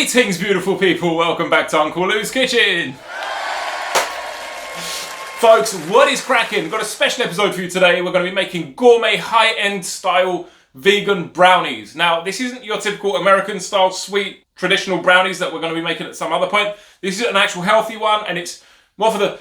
Greetings, beautiful people. Welcome back to Uncle Lou's Kitchen. Folks, what is cracking? We've got a special episode for you today. We're going to be making gourmet, high-end style vegan brownies. Now, this isn't your typical American style sweet traditional brownies that we're going to be making at some other point. This is an actual healthy one, and it's more for the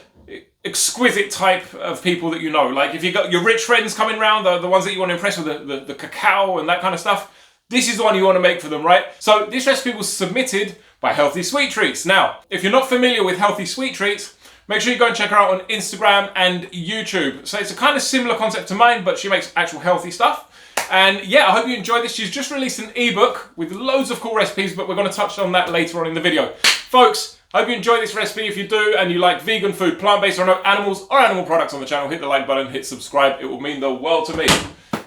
exquisite type of people that you know. Like if you got your rich friends coming round, the ones that you want to impress with the cacao and that kind of stuff, this is the one you want to make for them, right? So this recipe was submitted by Healthy Sweet Treats. Now, if you're not familiar with Healthy Sweet Treats, make sure you go and check her out on Instagram and YouTube. So it's a kind of similar concept to mine, but she makes actual healthy stuff. And yeah, I hope you enjoy this. She's just released an ebook with loads of cool recipes, but we're going to touch on that later on in the video. Folks, I hope you enjoy this recipe. If you do and you like vegan food, plant-based or no animals or animal products on the channel, hit the like button, hit subscribe. It will mean the world to me.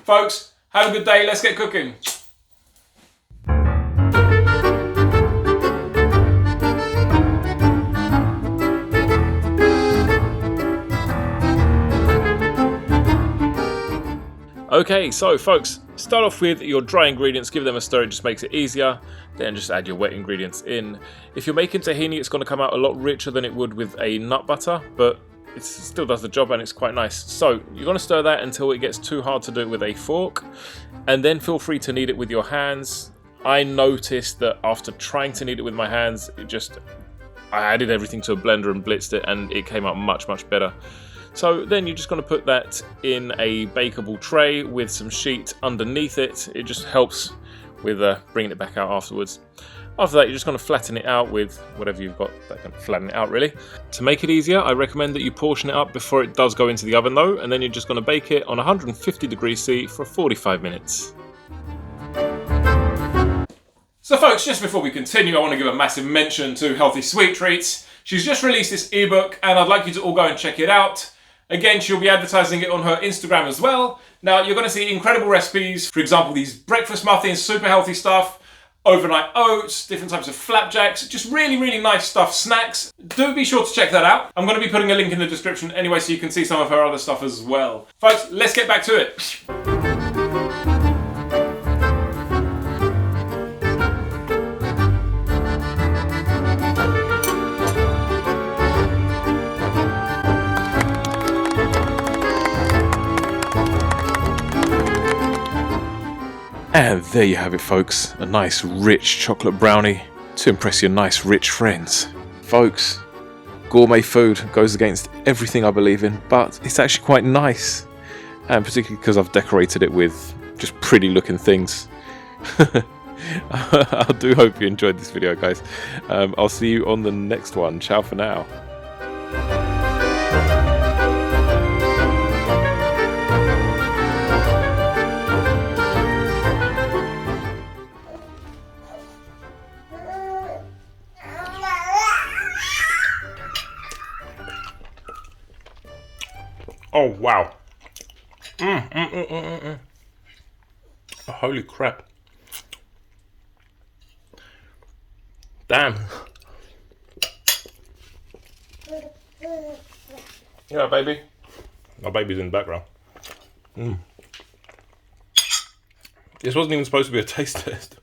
Folks, have a good day. Let's get cooking. Okay, so folks, start off with your dry ingredients, give them a stir, it just makes it easier, then just add your wet ingredients in. If you're making tahini, it's going to come out a lot richer than it would with a nut butter, but it still does the job and it's quite nice. So you're going to stir that until it gets too hard to do it with a fork, and then feel free to knead it with your hands. I noticed that after trying to knead it with my hands, I added everything to a blender and blitzed it, and it came out much, much better. So then you're just going to put that in a bakeable tray with some sheet underneath it. It just helps with bringing it back out afterwards. After that, you're just going to flatten it out with whatever you've got that can flatten it out, really. To make it easier, I recommend that you portion it up before it does go into the oven though, and then you're just going to bake it on 150 degrees C for 45 minutes. So folks, just before we continue, I want to give a massive mention to Healthy Sweet Treats. She's just released this ebook and I'd like you to all go and check it out. Again, she'll be advertising it on her Instagram as well. Now, you're going to see incredible recipes. For example, these breakfast muffins, super healthy stuff, overnight oats, different types of flapjacks, just really, really nice stuff, snacks. Do be sure to check that out. I'm going to be putting a link in the description anyway so you can see some of her other stuff as well. Folks, let's get back to it. And there you have it, folks, a nice rich chocolate brownie to impress your nice rich friends. Folks, gourmet food goes against everything I believe in, but it's actually quite nice, and particularly because I've decorated it with just pretty looking things. I do hope you enjoyed this video, guys. I'll see you on the next one. Ciao for now. Oh wow! Oh, holy crap! Damn! Yeah, baby. My baby's in the background. This wasn't even supposed to be a taste test.